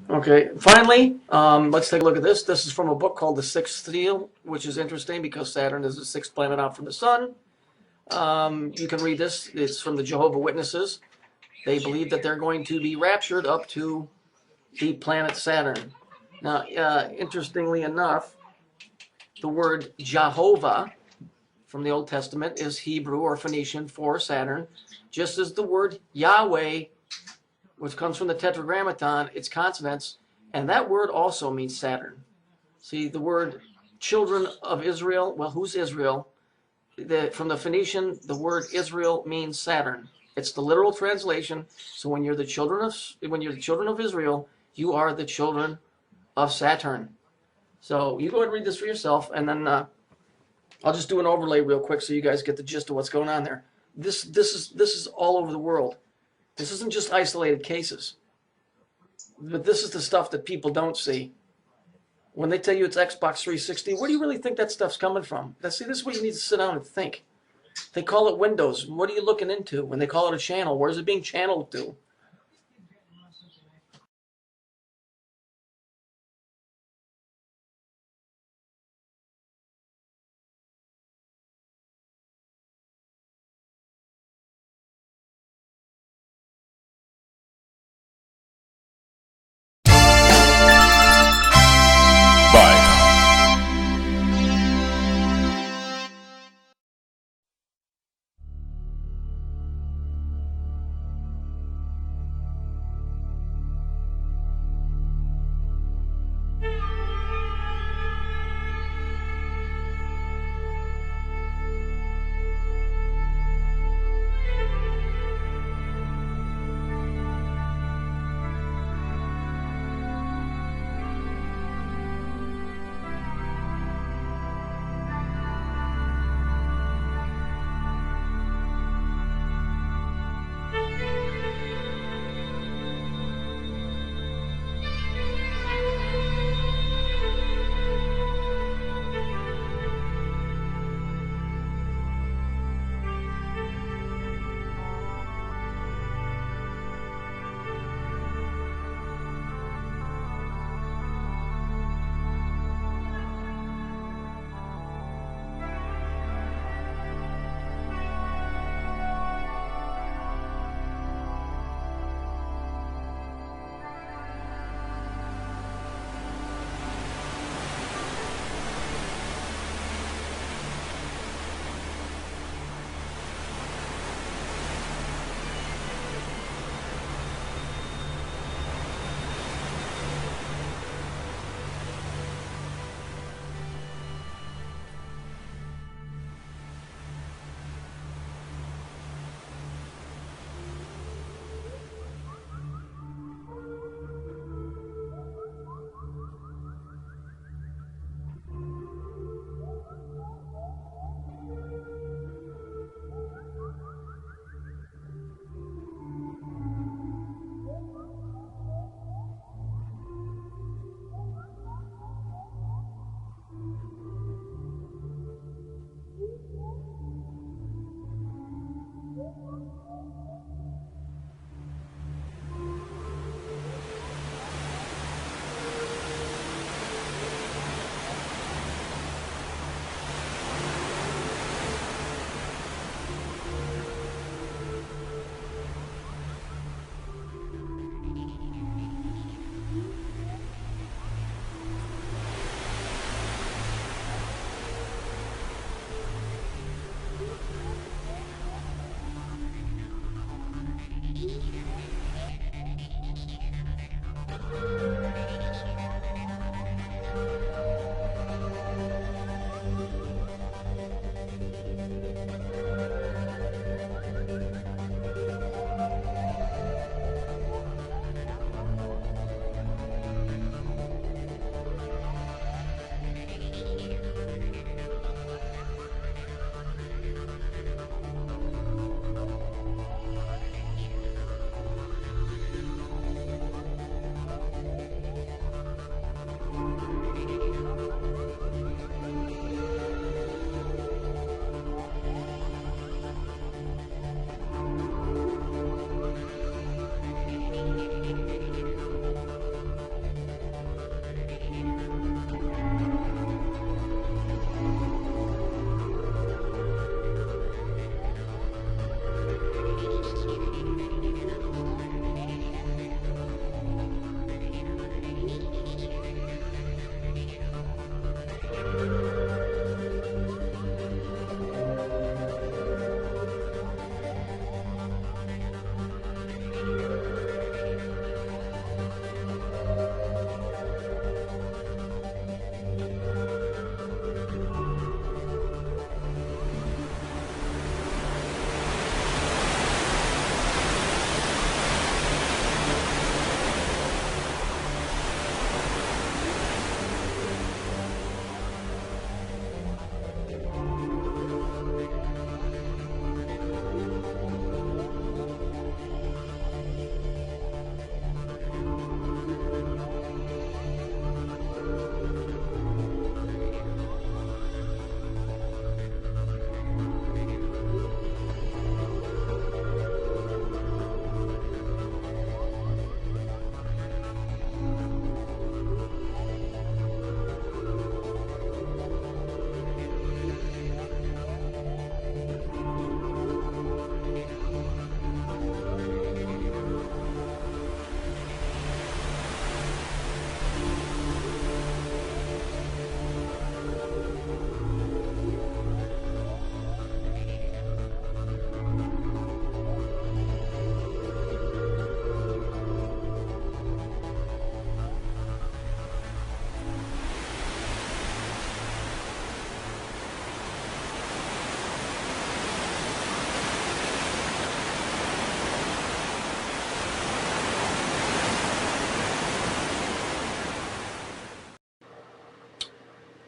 Okay, finally, let's take a look at this. This is from a book called The Sixth Seal, which is interesting because Saturn is the sixth planet out from the sun. You can read this. It's from the Jehovah Witnesses. They believe that they're going to be raptured up to the planet Saturn. Now, interestingly enough, the word Jehovah from the Old Testament is Hebrew or Phoenician for Saturn, just as the word Yahweh, which comes from the Tetragrammaton, its consonants, and that word also means Saturn. See, the word children of Israel, well, who's Israel? From the Phoenician, the word Israel means Saturn. It's the literal translation. So when you're the children of Israel, you are the children of Saturn. So you go ahead and read this for yourself, and then I'll just do an overlay real quick so you guys get the gist of what's going on there. This is all over the world. This isn't just isolated cases, but this is the stuff that people don't see. When they tell you it's Xbox 360, where do you really think that stuff's coming from? See, this is what you need to sit down and think. They call it Windows. What are you looking into? When they call it a channel, where's it being channeled to? Bye.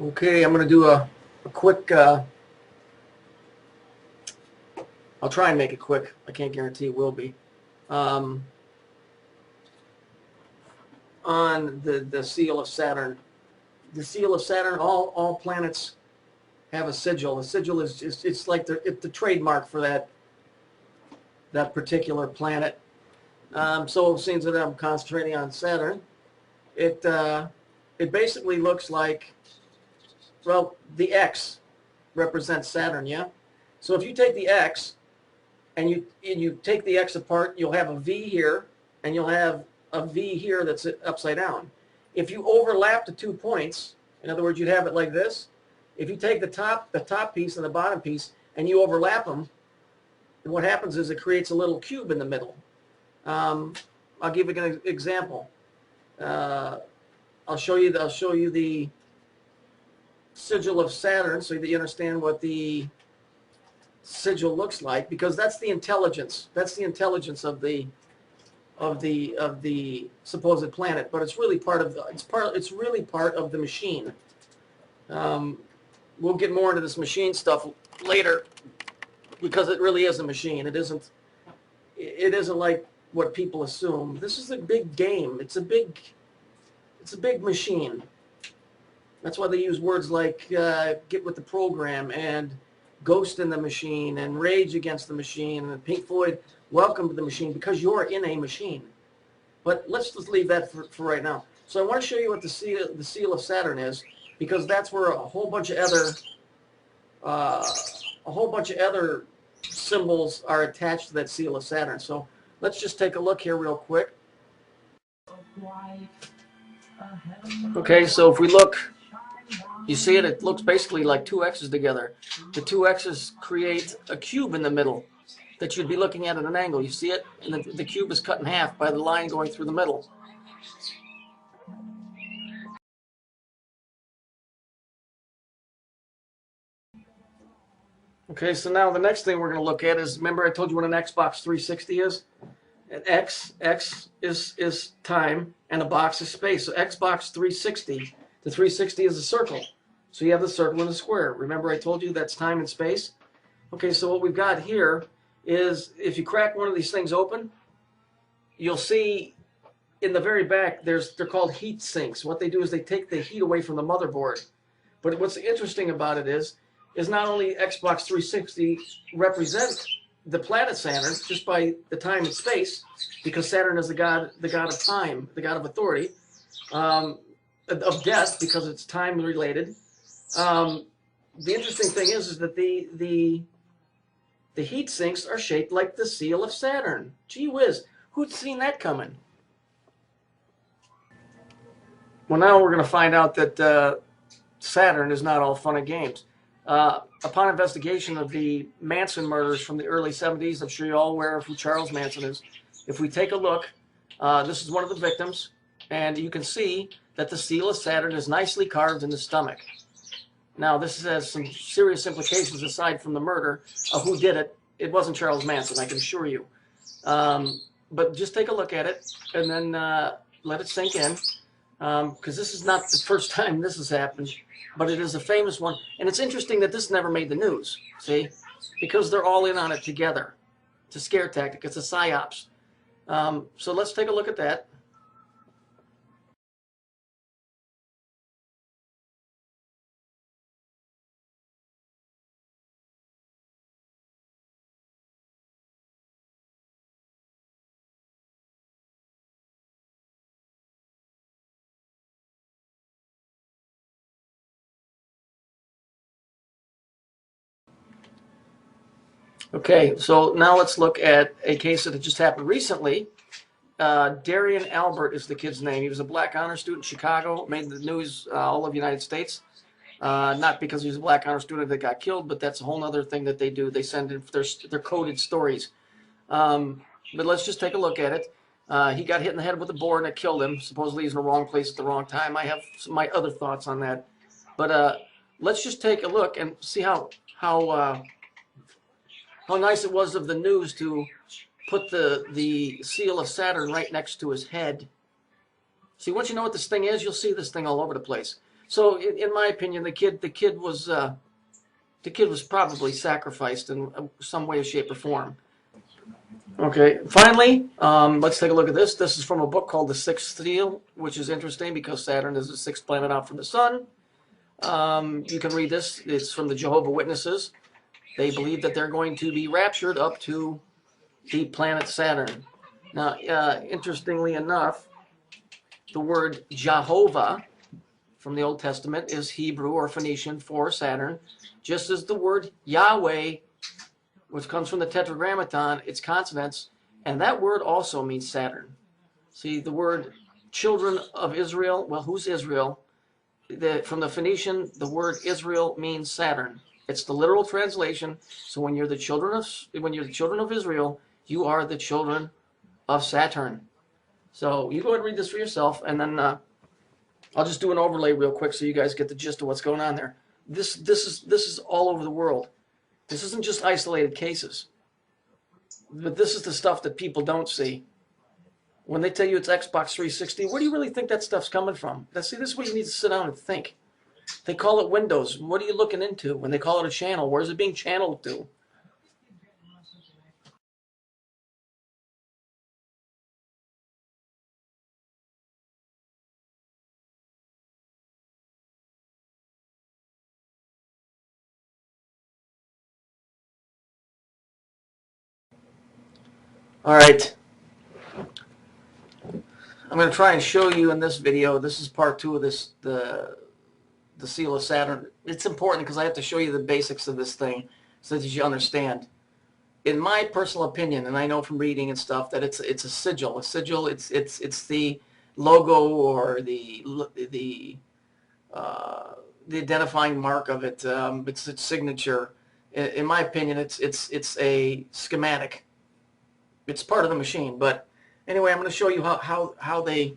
Okay, I'm going to do a quick, I'll try and make it quick. I can't guarantee it will be. Um, on the seal of Saturn. The seal of Saturn, all planets have a sigil. A sigil is just, it's like the trademark for that particular planet. So since that I'm concentrating on Saturn, it it basically looks like, well, the X represents Saturn, yeah. So if you take the X and you take the X apart, you'll have a V here, and you'll have a V here that's upside down. If you overlap the 2 points, in other words, you'd have it like this. If you take the top piece and the bottom piece and you overlap them, what happens is it creates a little cube in the middle. I'll give you an example. I'll show you the sigil of Saturn so that you understand what the sigil looks like, because that's the intelligence. That's the intelligence of the supposed planet, but it's really part of it's really part of the machine. We'll get more into this machine stuff later, because it really is a machine. It isn't like what people assume. This is a big game. It's a big machine. That's why they use words like get with the program and ghost in the machine and rage against the machine and Pink Floyd welcome to the machine, because you're in a machine. But let's just leave that for right now. So I want to show you what the seal of Saturn is, because that's where a whole bunch of other symbols are attached to that seal of Saturn. So let's just take a look here real quick. Okay, so if we look, you see it looks basically like 2 X's together. The 2 X's create a cube in the middle that you'd be looking at an angle. You see it? And the cube is cut in half by the line going through the middle. Okay, so now the next thing we're going to look at is, remember I told you what an Xbox 360 is? An X is time, and a box is space. So Xbox 360, the 360 is a circle. So you have the circle and the square. Remember I told you that's time and space? Okay, so what we've got here is, if you crack one of these things open, you'll see in the very back they're called heat sinks. What they do is they take the heat away from the motherboard. But what's interesting about it is not only Xbox 360 represent the planet Saturn just by the time and space, because Saturn is the god of time, the god of authority, of death, because it's time related. The interesting thing is that the heat sinks are shaped like the seal of Saturn. Gee whiz, who'd seen that coming? Well, now we're going to find out that Saturn is not all fun and games. Upon investigation of the Manson murders from the early 70s, I'm sure you're all aware of who Charles Manson is. If we take a look, this is one of the victims, and you can see that the seal of Saturn is nicely carved in the stomach. Now, this has some serious implications aside from the murder of who did it. It wasn't Charles Manson, I can assure you. But just take a look at it and then let it sink in, because this is not the first time this has happened, but it is a famous one. And it's interesting that this never made the news, see, because they're all in on it together. It's a scare tactic. It's a psyops. So let's take a look at that. Okay, so now let's look at a case that just happened recently. Darian Albert is the kid's name. He was a black honor student in Chicago, made the news all over the United States. Not because he was a black honor student that got killed, but that's a whole other thing that they do. They send in their coded stories. But let's just take a look at it. He got hit in the head with a board and it killed him. Supposedly he's in the wrong place at the wrong time. I have my other thoughts on that. But let's just take a look and see how nice it was of the news to put the seal of Saturn right next to his head. See, once you know what this thing is, you'll see this thing all over the place. So in my opinion, the kid was probably sacrificed in some way, shape, or form. Okay, finally, let's take a look at this. This is from a book called The Sixth Seal, which is interesting because Saturn is the sixth planet out from the sun. You can read this. It's from the Jehovah Witnesses. They believe that they're going to be raptured up to the planet Saturn. Now, interestingly enough, the word Jehovah from the Old Testament is Hebrew or Phoenician for Saturn, just as the word Yahweh, which comes from the Tetragrammaton, its consonants, and that word also means Saturn. See, the word children of Israel, well, who's Israel? From the Phoenician, the word Israel means Saturn. It's the literal translation. So when you're the children of Israel, you are the children of Saturn. So you go ahead and read this for yourself, and then I'll just do an overlay real quick so you guys get the gist of what's going on there. This is all over the world. This isn't just isolated cases, but this is the stuff that people don't see. When they tell you it's Xbox 360, where do you really think that stuff's coming from? See, this is where you need to sit down and think. They call it Windows. What are you looking into? When they call it a channel, where's it being channeled to? All right. I'm going to try and show you in this video. This is part 2 of the seal of Saturn. It's important because I have to show you the basics of this thing so that you understand. In my personal opinion, and I know from reading and stuff, that it's a sigil. A sigil, it's the logo or the identifying mark of it. It's its signature. In my opinion, it's a schematic. It's part of the machine. But anyway, I'm going to show you how they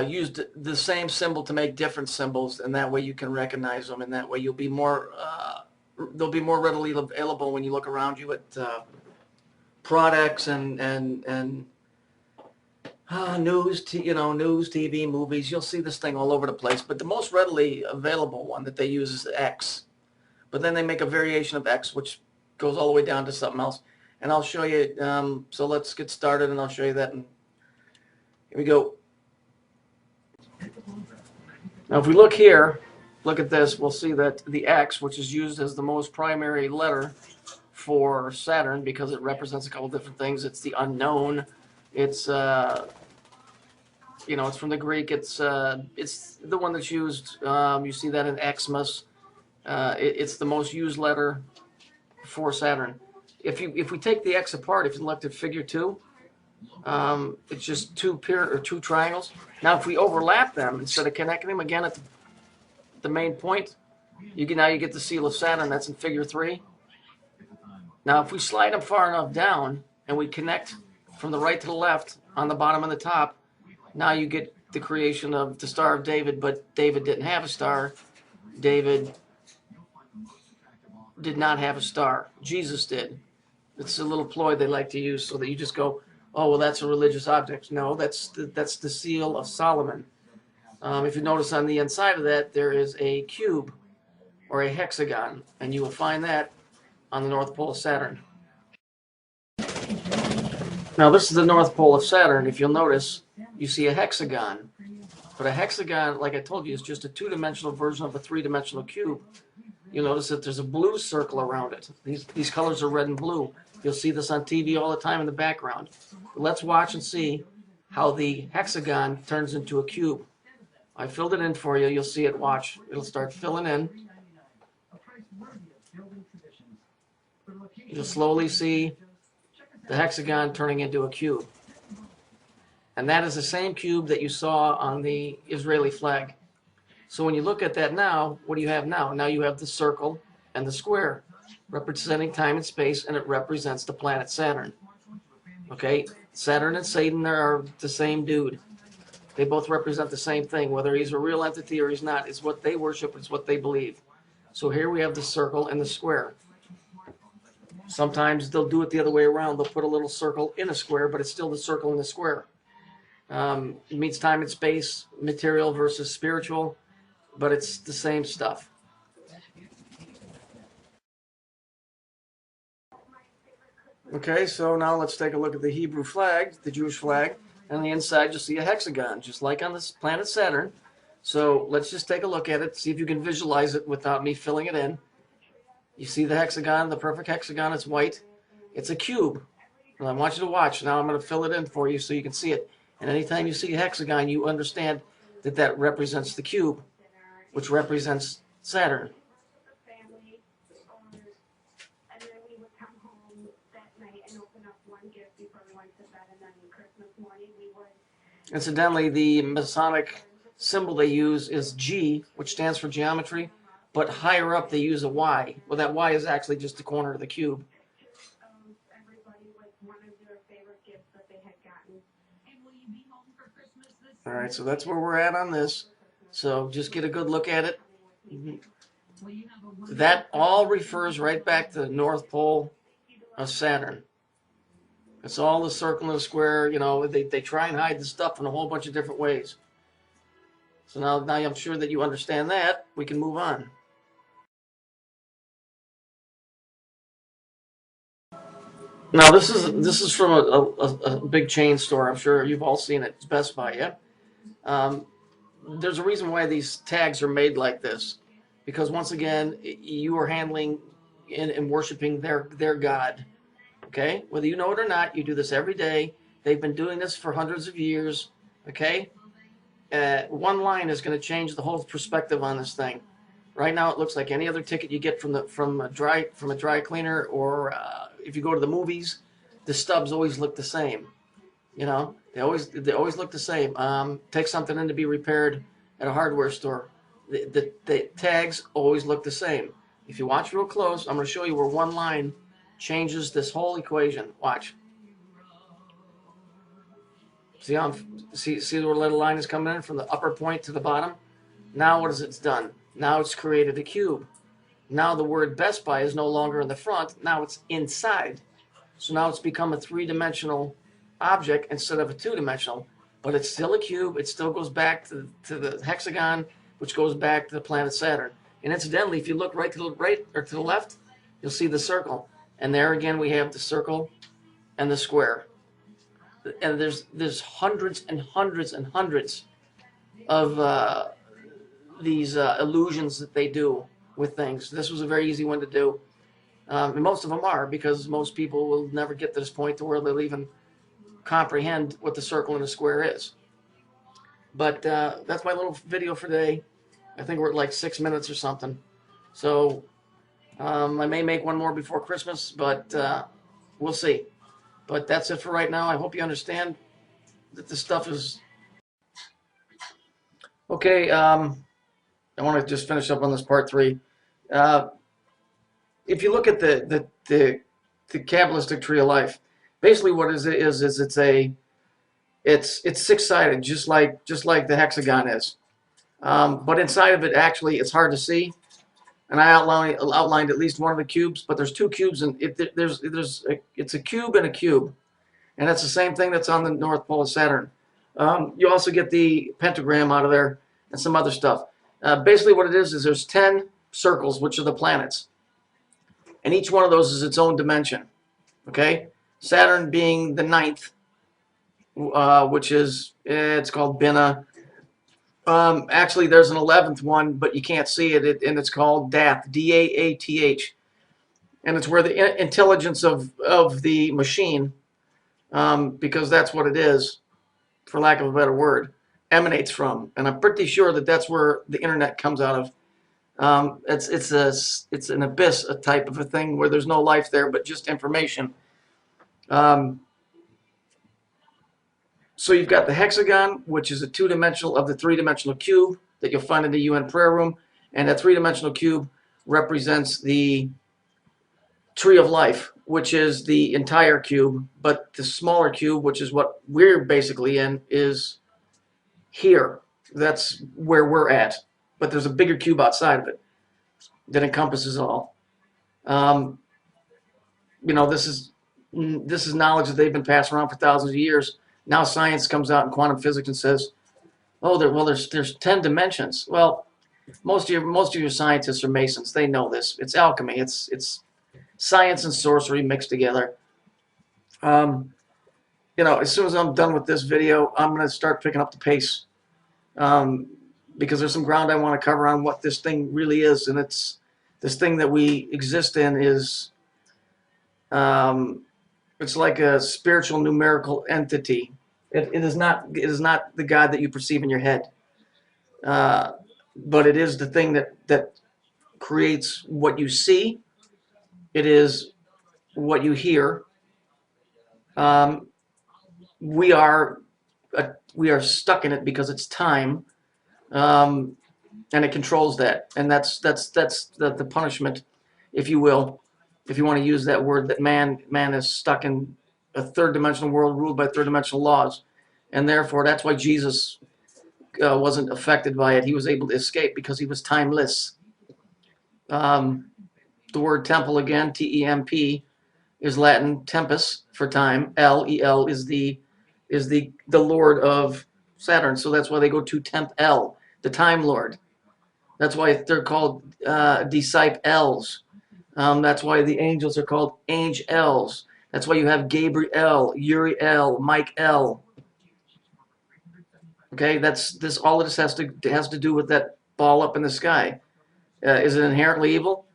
used the same symbol to make different symbols, and that way you can recognize them, and that way you'll be more they'll be more readily available when you look around you at products and news, TV, movies. You'll see this thing all over the place. But the most readily available one that they use is X. But then they make a variation of X, which goes all the way down to something else. And I'll show you. So let's get started, and I'll show you that. And here we go. Now, if we look here, look at this, we'll see that the X, which is used as the most primary letter for Saturn because it represents a couple different things. It's the unknown. It's it's from the Greek. It's the one that's used. You see that in Xmas. It's the most used letter for Saturn. If we take the X apart, if you looked at Figure 2, it's just two triangles. Now, if we overlap them instead of connecting them again at the main point, you get the seal of Saturn. That's in Figure 3. Now, if we slide them far enough down and we connect from the right to the left on the bottom and the top, now you get the creation of the Star of David. But David didn't have a star. David did not have a star. Jesus did. It's a little ploy they like to use so that you just go, oh, well, that's a religious object. No, that's the seal of Solomon. If you notice on the inside of that, there is a cube or a hexagon, and you will find that on the North Pole of Saturn. Now, this is the North Pole of Saturn. If you'll notice, you see a hexagon. But a hexagon, like I told you, is just a two-dimensional version of a three-dimensional cube. You'll notice that there's a blue circle around it. These colors are red and blue. You'll see this on TV all the time in the background. But let's watch and see how the hexagon turns into a cube. I filled it in for you. You'll see it. Watch. It'll start filling in. You'll slowly see the hexagon turning into a cube. And that is the same cube that you saw on the Israeli flag. So when you look at that now, what do you have now? Now you have the circle and the square representing time and space, and it represents the planet Saturn. Okay? Saturn and Satan are the same dude. They both represent the same thing. Whether he's a real entity or he's not, it's what they worship, it's what they believe. So here we have the circle and the square. Sometimes they'll do it the other way around. They'll put a little circle in a square, but it's still the circle and the square. It means time and space, material versus spiritual. but it's the same stuff. Okay, so now let's take a look at the Hebrew flag, the Jewish flag. On the inside, you'll see a hexagon, just like on this planet Saturn. So let's just take a look at it, see if you can visualize it without me filling it in. You see the hexagon, the perfect hexagon, it's white. It's a cube. And I want you to watch. Now I'm going to fill it in for you so you can see it. And anytime you see a hexagon, you understand that that represents the cube, which represents Saturn. Incidentally, the Masonic symbol they use is G, which stands for geometry, but higher up they use a Y. Well, that Y is actually just the corner of the cube. All right, so that's where we're at on this. So just get a good look at it. That all refers right back to the North Pole of Saturn. It's all the circle and the square. You know, they try and hide the stuff in a whole bunch of different ways. So now I'm sure that you understand that. We can move on. Now this is from a big chain store. I'm sure you've all seen it. It's Best Buy, yeah. There's a reason why these tags are made like this, because once again, you are handling and worshiping their God. Okay, whether you know it or not, you do this every day. They've been doing this for hundreds of years. Okay, one line is going to change the whole perspective on this thing. Right now, it looks like any other ticket you get from a dry cleaner, or if you go to the movies, the stubs always look the same. You know, they always look the same. Take something in to be repaired at a hardware store. The tags always look the same. If you watch real close, I'm going to show you where one line changes this whole equation. Watch. See where the little line is coming in from the upper point to the bottom? Now what has it done? Now it's created a cube. Now the word Best Buy is no longer in the front. Now it's inside. So now it's become a three-dimensional object instead of a two-dimensional. But it's still a cube. It still goes back to the hexagon, which goes back to the planet Saturn. And incidentally, if you look right to the right or to the left, you'll see the circle. And there again we have the circle and the square. And there's hundreds and hundreds and hundreds of these illusions that they do with things. This was a very easy one to do. And most of them are, because most people will never get to this point to where they'll even comprehend what the circle and the square is. But that's my little video for today. I think we're at like 6 minutes or something. So I may make one more before Christmas, but we'll see. But that's it for right now. I hope you understand that this stuff is... Okay, I want to just finish up on this part 3. If you look at the Kabbalistic tree of life, basically what it is it's six-sided, just like the hexagon is. But inside of it, actually, it's hard to see. And I outlined at least one of the cubes, but there's 2 cubes, and it's a cube and a cube, and that's the same thing that's on the North Pole of Saturn. You also get the pentagram out of there and some other stuff. Basically, what it is there's 10 circles, which are the planets, and each one of those is its own dimension. Okay, Saturn being the 9th, which is it's called Binah. Actually, there's an 11th one, but you can't see it, and it's called Dath, D-A-A-T-H, and it's where the intelligence of the machine, because that's what it is, for lack of a better word, emanates from. And I'm pretty sure that that's where the internet comes out of. It's an abyss, a type of a thing where there's no life there, but just information. So you've got the hexagon, which is a 2-dimensional of the 3-dimensional cube that you'll find in the UN prayer room, and that 3-dimensional cube represents the tree of life, which is the entire cube, but the smaller cube, which is what we're basically in, is here. That's where we're at, but there's a bigger cube outside of it that encompasses it all. You know, this is knowledge that they've been passed around for thousands of years. Now science comes out in quantum physics and says, oh, there's 10 dimensions. Well, most of your scientists are Masons. They know this. It's alchemy. It's science and sorcery mixed together. You know, as soon as I'm done with this video, I'm going to start picking up the pace, because there's some ground I want to cover on what this thing really is, and it's this thing that we exist in is, it's like a spiritual numerical entity. It is not the God that you perceive in your head, but it is the thing that creates what you see. It is what you hear. Um, we are we are stuck in it because it's time, and it controls that, and that's the punishment, if you will, if you want to use that word, that man is stuck in a third dimensional world ruled by third dimensional laws, and therefore that's why Jesus wasn't affected by it. He was able to escape because he was timeless. The word temple, again, T-E-M-P, is Latin tempus for time. L-E-L is the lord of Saturn, so that's why they go to Temp L, the time lord. That's why they're called disciples. That's why the angels are called angels. That's why you have Gabriel, Uriel, Michael. Okay, that's this. All of this has to do with that ball up in the sky. Is it inherently evil?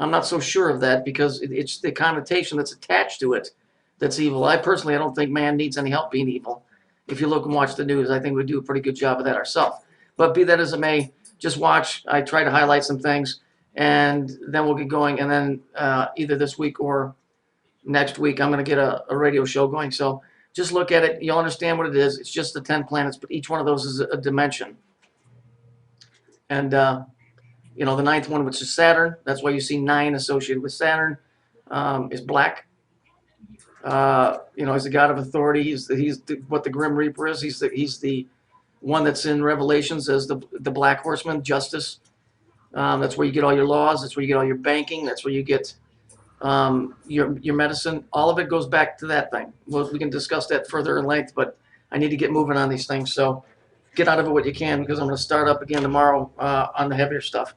I'm not so sure of that, because it's the connotation that's attached to it that's evil. I don't think man needs any help being evil. If you look and watch the news, I think we do a pretty good job of that ourselves. But be that as it may, just watch. I try to highlight some things, and then we'll get going. And then either this week or next week, I'm going to get a radio show going. So just look at it. You'll understand what it is. It's just the 10 planets, but each one of those is a dimension. And you know, the ninth one, which is Saturn, that's why you see 9 associated with Saturn, is black. You know, he's the god of authority. He's what the Grim Reaper is. He's the one that's in Revelations as the black horseman, justice. That's where you get all your laws. That's where you get all your banking. That's where you get your medicine. All of it goes back to that thing. Well, we can discuss that further in length, but I need to get moving on these things. So get out of it what you can, because I'm going to start up again tomorrow on the heavier stuff.